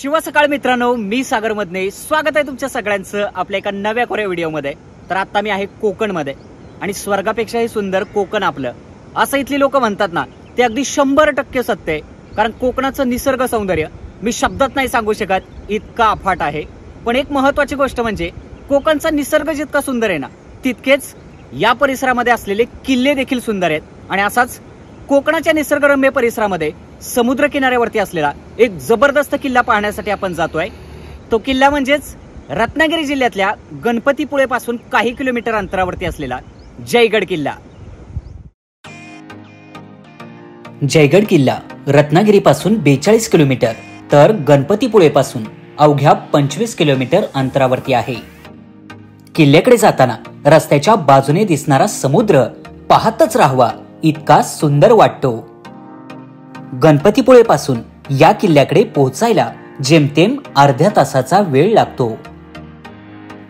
शुभ सकाळ मित्रांनो, मी सागर मधने स्वागत आहे तुमच्या सगळ्यांचं आपल्या एका नव्या कोऱ्या व्हिडिओमध्ये। तर आता मी आहे कोकणमध्ये आणि स्वर्गापेक्षाही सुंदर कोकण आपलं असं इथली लोक म्हणतात ना, ते अगदी 100% सत्य आहे। कारण कोकणाचं निसर्ग सौंदर्य मी शब्दात नाही सांगू शकत, इतका अफाट आहे। पण एक महत्त्वाची गोष्ट म्हणजे कोकणचा निसर्ग जितका सुंदर आहे ना, तितकेच या परिसरामध्ये असलेले किल्ले देखील सुंदर आहेत। आणि असाच कोकणाच्या निसर्गरम्य परिसरामध्ये समुद्र किनाऱ्यावरती असलेला एक जबरदस्त किल्ला पाहण्यासाठी आपण जातोय। तो किल्ला म्हणजेच रत्नागिरी जिल्ह्यातल्या गणपतीपुळे पासून काही किलोमीटर अंतरावरती असलेला जयगड किल्ला। जयगड किल्ला रत्नागिरी पासून 42 किलोमीटर तर गणपतीपुळे पासून अवघ्या 25 किलोमीटर अंतरावरती आहे। किल्ल्याकडे जाताना रस्त्याच्या बाजूने दिसणारा समुद्र पाहतच राहावा इतका सुंदर वाटतो। गणपतीपुळे पासून या किल्ल्याकडे पोहोचायला जेमतेम अर्ध्या तासाचा वेळ लागतो।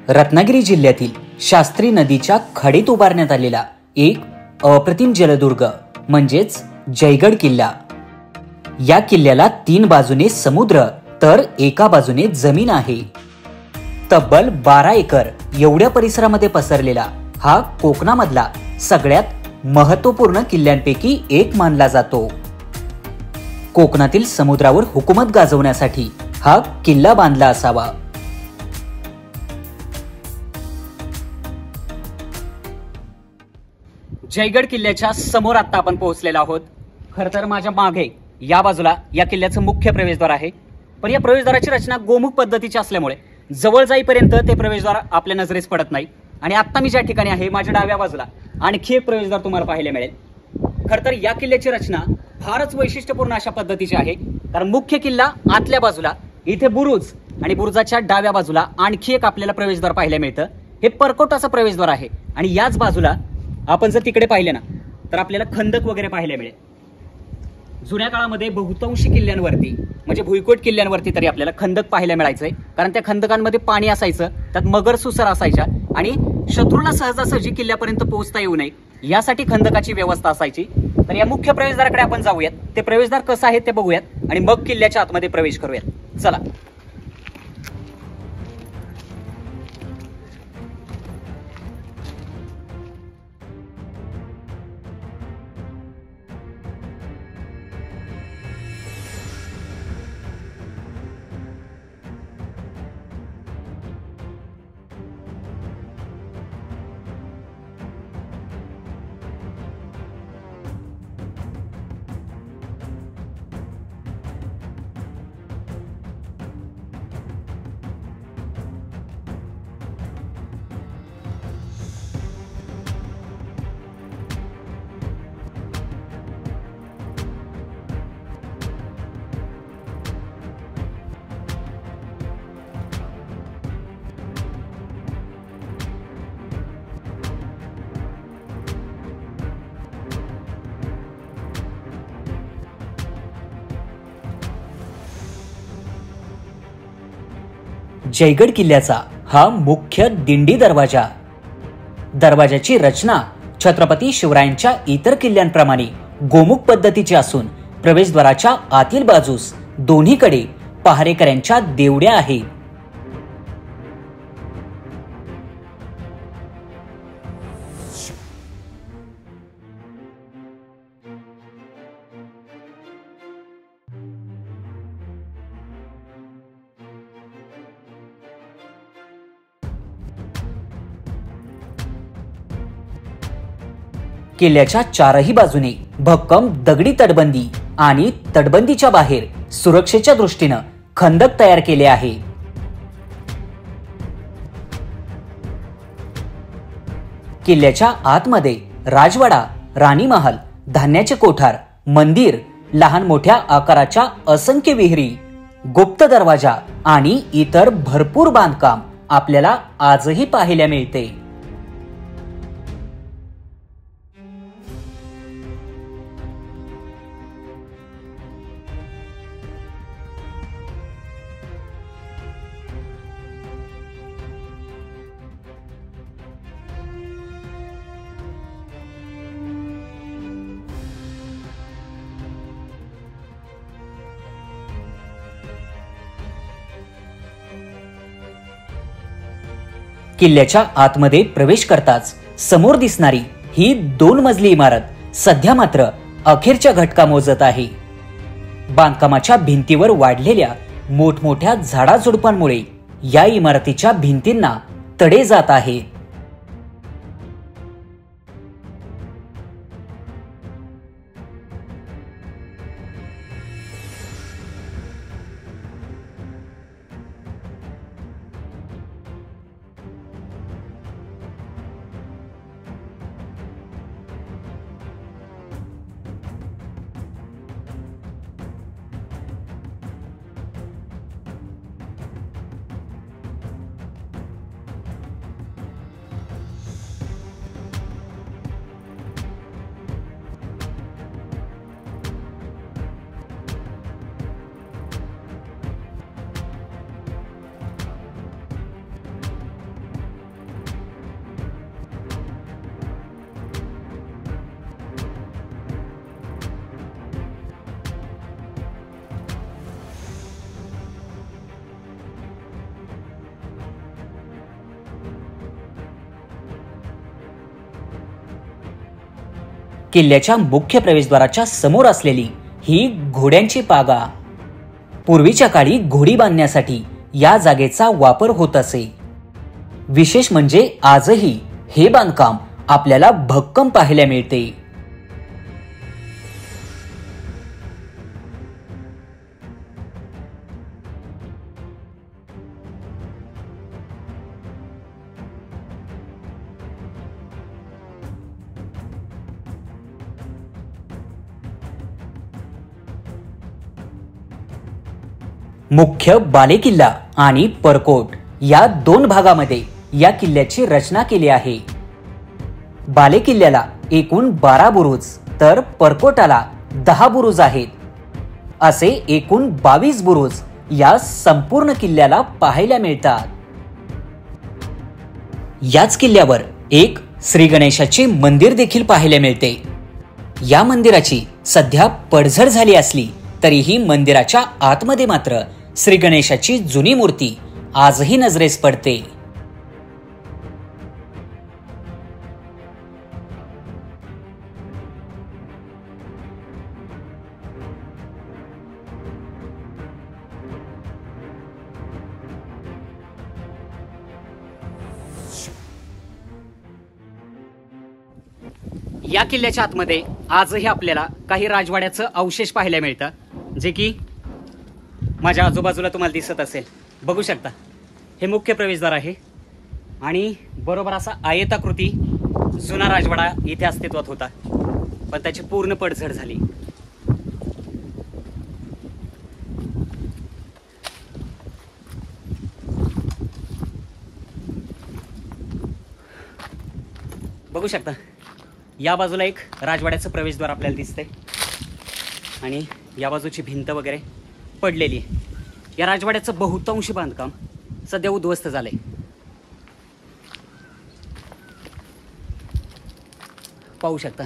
रत्नागिरी जिल्ह्यातील शास्त्री नदीच्या खडीत उभारण्यात आलेला एक अप्रतिम जलदुर्ग म्हणजेच जयगड किल्ला। या किल्ल्याला 3 बाजूने समुद्र तर एका बाजूने जमीन आहे। तब्बल 12 एकर एवढ्या परिसरामध्ये पसरलेला हा कोकणामधला सगळ्यात महत्त्वपूर्ण किल्ल्यांपैकी एक मानला जातो। कोकणातील समुद्रावर हुकूमत गाजवण्यासाठी हा किल्ला बांधला असावा। जयगड किल्ल्याच्या समोर आता आपण पोहोचलेलो आहोत। खरं तर माझ्या मागे या बाजूला या किल्ल्याचं मुख्य प्रवेशद्वार आहे। पण या प्रवेशद्वाराची रचना गोमुख पद्धतीची असल्यामुळे जवळ जाईपर्यंत ते प्रवेशद्वार आपल्या नजरेस पडत नाही। आणि आता मी ज्या ठिकाणी आहे माझ्या डाव्या बाजूला आणखी एक प्रवेशद्वार तुम्हाला पाहायला मिळेल। खरं तर या किल्ल्याची रचना फारच वैशिष्ट्यपूर्ण अशा पद्धतीची आहे। कारण मुख्य किल्ला आतल्या बाजूला, इथे बुरुज आणि बुरुजाच्या डाव्या बाजूला आणखी एक आपल्याला प्रवेशद्वार पाहायला मिळतं। हे परकोटाचं प्रवेशद्वार आहे। आणि याच बाजूला आपण जर तिकडे पाहिले ना, तर आपल्याला खंदक वगैरे पाहायला मिळेल। जुन्या काळामध्ये बहुतांशी किल्ल्यांवरती म्हणजे भुईकोट किल्ल्यांवरती तरी आपल्याला खंदक पाहायला मिळायचंय। कारण त्या खंदकांमध्ये पाणी असायचं, त्यात मगर सुसर असायच्या आणि शत्रूला सहजासहजी किल्ल्यापर्यंत पोहोचता येऊ नये यासाठी खंदकाची व्यवस्था असायची। तर या मुख्य प्रवेशद्वाराकडे आपण जाऊयात, ते प्रवेशद्वार कसं आहे ते बघूयात आणि मग किल्ल्याच्या आतमध्ये प्रवेश करूयात। चला। जयगड किल्ल्याचा हा मुख्य दिंडी दरवाजा। दरवाजाची रचना छत्रपती शिवरायांच्या इतर किल्ल्यांप्रमाणे गोमुख पद्धतीची असून प्रवेशद्वाराच्या आतील बाजूस दोन्हीकडे पहारेकऱ्यांच्या देवड्या आहेत। किल्ल्याच्या चारही बाजूने भक्कम दगडी तटबंदी आणि तटबंदीच्या बाहेर सुरक्षेच्या दृष्टीनं खंदक तयार केले आहे। किल्ल्याच्या आतमध्ये राजवाडा, राणी महल, धान्याचे कोठार, मंदिर, लहान मोठ्या आकाराच्या असंख्य विहिरी, गुप्त दरवाजा आणि इतर भरपूर बांधकाम आपल्याला आजही पाहायला मिळते। किल्ल्याच्या आतमध्ये प्रवेश करताच समोर दिसणारी ही 2 मजली इमारत सध्या मात्र अखेरच्या घटका मोजत आहे. बांधकामाच्या भिंतीवर वाढलेल्या मोठमोठ्या झाडाझुडपांमुळे या इमारतीच्या भिंतींना तडे जात आहेत. किल्ल्याच्या मुख्य प्रवेशद्वाराच्या समोर असलेली ही घोड्यांची पागा. पूर्वीच्या काळी घोडी बांधण्यासाठी या जागेचा वापर होत असे. विशेष म्हणजे आजही हे बांधकाम आपल्याला भक्कम पाहायला मिळते. मुख्य बालेकिल्ला आणि परकोट या 2 भागामध्ये या किल्ल्याची रचना केली आहे. बालेकिल्ल्याला एकूण 12 बुरुज तर परकोटाला 10 बुरुज आहेत. असे एकूण 22 बुरुज या संपूर्ण किल्ल्याला पाहायला मिळतात. याच किल्ल्यावर एक श्री गणेशाचे मंदिर देखील पाहायला मिळते. या मंदिराची सध्या पडझड झाली असली तरीही मंदिराच्या आतमध्ये मात्र श्री गणेशाची जुनी मूर्ती आजही नजरेस पडते. या किल्ल्याच्या आतमध्ये आजही आपल्याला काही राजवाड्याचं अवशेष पाहायला मिळतं, जे की माझ्या आजूबाजूला तुम्हाला दिसत असेल. बघू शकता, हे मुख्य प्रवेशद्वार आहे आणि बरोबर असा आयताकृती जुना राजवाडा इथे अस्तित्वात होता, पण त्याची पूर्ण पडझड झाली. बघू शकता, या बाजूला एक राजवाड्याचं प्रवेशद्वार आपल्याला दिसतंय आणि या बाजूची भिंत वगैरे पडलेली आहे. या राजवाड्याचं बहुतांशी बांधकाम सध्या उद्ध्वस्त झालंय. पाहू शकता.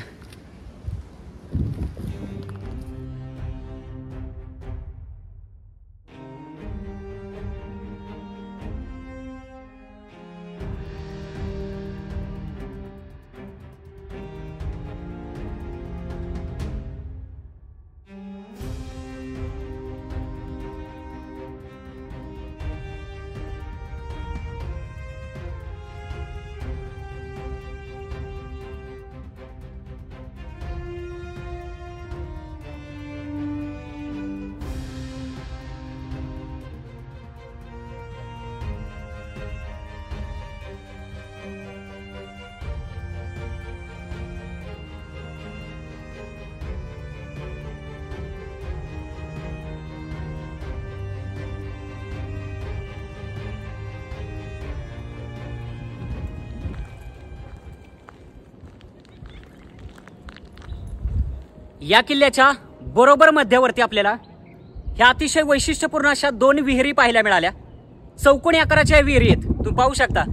या किल्ल्याच्या बरोबर मध्यावरती आपल्याला ह्या अतिशय वैशिष्ट्यपूर्ण अशा 2 विहिरी पाहायला मिळाल्या. चौकोनी आकाराच्या विहिरी आहेत, तुम्ही पाहू शकता.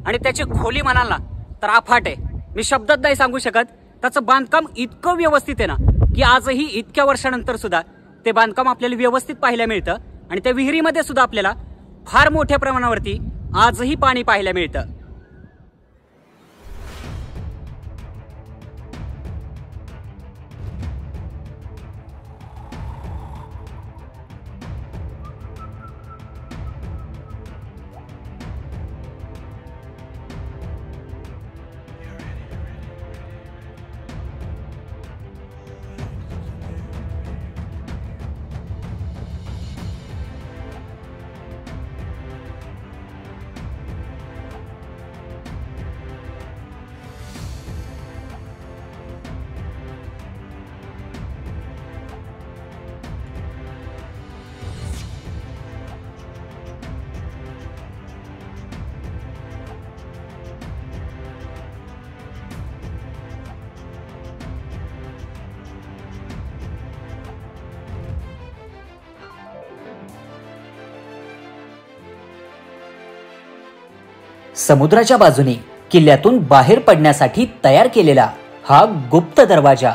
आणि त्याची खोली म्हणाल ना तर अफाट आहे. मी शब्दात नाही सांगू शकत. त्याचं बांधकाम इतकं व्यवस्थित आहे ना की आजही इतक्या वर्षानंतर सुद्धा ते बांधकाम आपल्याला व्यवस्थित पाहायला मिळतं. आणि त्या विहिरीमध्ये सुद्धा आपल्याला फार मोठ्या प्रमाणावरती आजही पाणी पाहायला मिळतं. समुद्राच्या बाजूने किल्ल्यातून बाहेर पडण्यासाठी तयार केलेला हा गुप्त दरवाजा.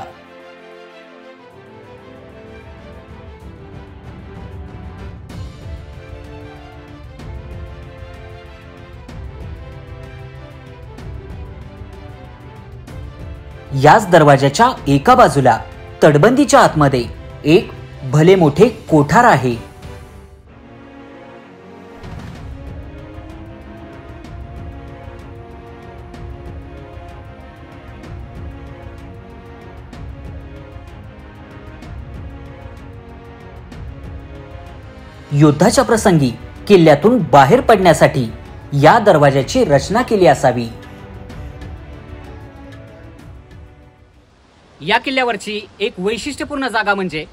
याच दरवाजाच्या एका बाजूला तटबंदीच्या आतमध्ये एक भले मोठे कोठार आहे. युद्धाच्या प्रसंगी किल्ल्यातून बाहेर पडण्यासाठी या दरवाजाची रचना केली असावी. या किल्ल्यावरची एक वैशिष्ट्यपूर्ण जागा म्हणजे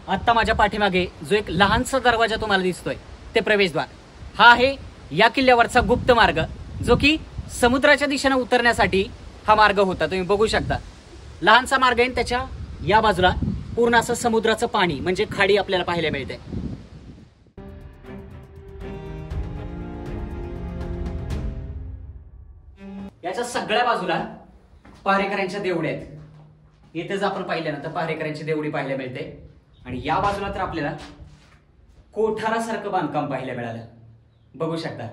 आता माझ्या पाठीमागे जो एक लहानसा दरवाजा तुम्हाला दिसतोय ते प्रवेशद्वार. हा आहे या किल्ल्यावरचा गुप्त मार्ग, जो की समुद्राच्या दिशेने उतरण्यासाठी हा मार्ग होता. तुम्ही बघू शकता लहानसा मार्ग आहे, त्याच्या या बाजूला पूर्ण असं समुद्राचं पाणी म्हणजे खाडी आपल्याला पाहायला मिळते. याच्या सगळ्या बाजूला पहारेकऱ्यांच्या देवड्या आहेत. इथेच आपण पाहिल्यानंतर पहारेकऱ्यांची देवडी पाहायला मिळते. आणि या बाजूला तर आपल्याला कोठारासारखं बांधकाम पाहायला मिळालं. बघू शकता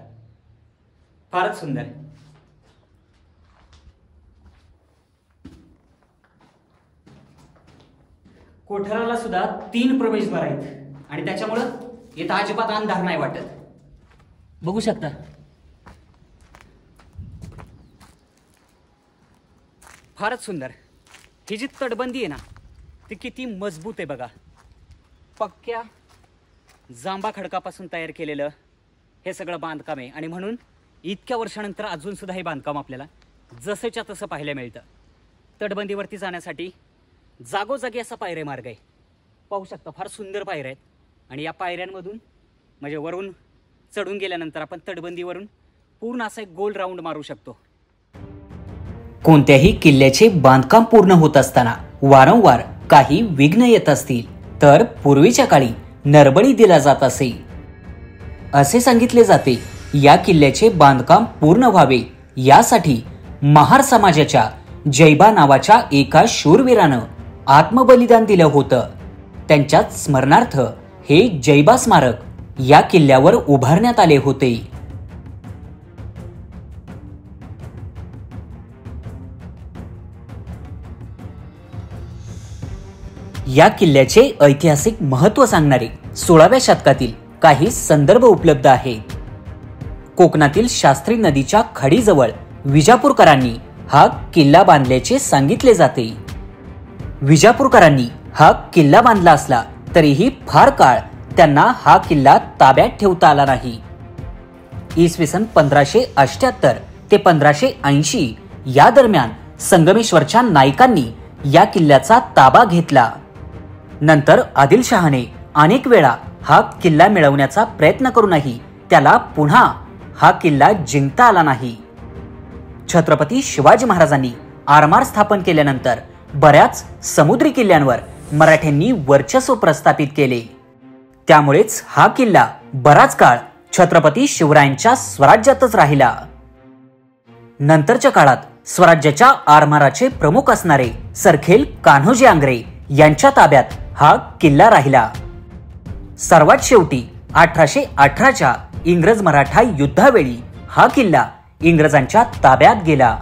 फारच सुंदर. कोठाराला सुद्धा 3 प्रवेशद्वार आहेत आणि त्याच्यामुळं इथं अजिबात अंधार नाही वाटत. बघू शकता फारच सुंदर. ही जी तटबंदी आहे ना ती किती मजबूत आहे बघा. पक्क्या जांबा खडकापासून तयार केलेलं हे सगळं बांधकाम आहे आणि म्हणून इतक्या वर्षानंतर अजून सुद्धा हे बांधकाम आपल्याला जसंच्या तसं पाहायला मिळतं. तटबंदीवरती जाण्यासाठी जागोजागी असा पायरे मार्ग आहे. पाहू शकता फार सुंदर पायऱ्या आहेत आणि या पायऱ्यांमधून म्हणजे वरून चढून गेल्यानंतर आपण तटबंदीवरून पूर्ण असा एक गोल राऊंड मारू शकतो. कोणत्याही किल्ल्याचे बांधकाम पूर्ण होत असताना वारंवार काही विघ्न येत असतील तर पूर्वीच्या काळी नरबळी दिला जात असे. असे सांगितले जाते या किल्ल्याचे बांधकाम पूर्ण व्हावे यासाठी महार समाजाच्या जैबा नावाच्या एका शूरवीरानं आत्मबलिदान दिलं होतं. त्यांच्याच स्मरणार्थ हे जैबा स्मारक या किल्ल्यावर उभारण्यात आले होते. या किल्ल्याचे ऐतिहासिक महत्त्व सांगणारे 16व्या शतकातील काही संदर्भ उपलब्ध आहेत. कोकणातील शास्त्री नदीच्या खडीजवळ विजापूरकरांनी हा किल्ला बांधल्याचे सांगितले जाते. विजापूरकरांनी हा किल्ला बांधला असला तरीही फार काळ त्यांना हा किल्ला ताब्यात ठेवता आला नाही. इसवी सन 1578 ते 1580 या दरम्यान संगमेश्वरच्या नायकांनी या किल्ल्याचा ताबा घेतला. नंतर आदिलशहाने अनेक वेळा हा किल्ला मिळवण्याचा प्रयत्न करूनही त्याला पुन्हा हा किल्ला जिंकता आला नाही. छत्रपती शिवाजी महाराजांनी आरमार स्थापन केल्यानंतर बऱ्याच समुद्री किल्ल्यांवर मराठ्यांनी वर्चस्व प्रस्थापित केले. त्यामुळेच हा किल्ला बराच काळ छत्रपती शिवरायांच्या स्वराज्यातच राहिला. नंतरच्या काळात स्वराज्याच्या आरमाराचे प्रमुख असणारे सरखेल कान्होजी आंग्रे यांच्या ताब्यात हा किल्ला राहिला. सर्वात शेवटी 1818च्या इंग्रज मराठा युद्धावेळी हा किल्ला इंग्रजांच्या ताब्यात गेला.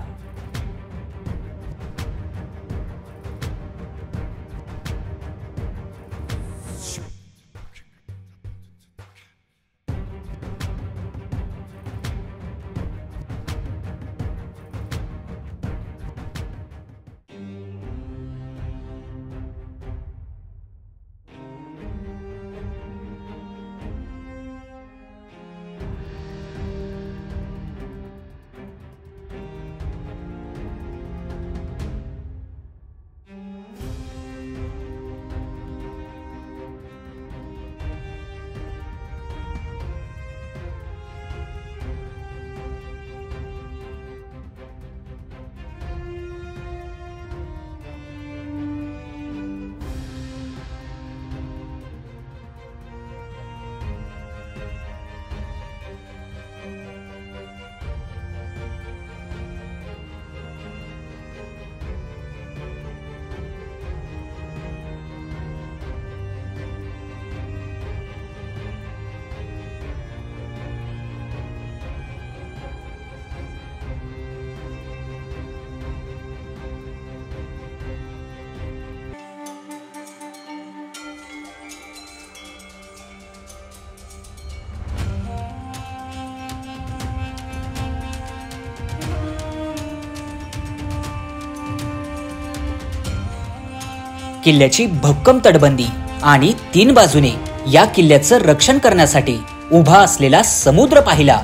किल्ल्याची भक्कम तटबंदी आणि 3 बाजूने या किल्ल्याचं रक्षण करण्यासाठी उभा असलेला समुद्र पाहिला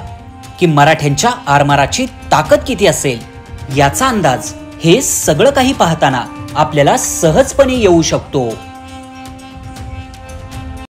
की मराठ्यांच्या आरमाराची ताकद किती असेल याचा अंदाज हे सगळं काही पाहताना आपल्याला सहजपणे येऊ शकतो.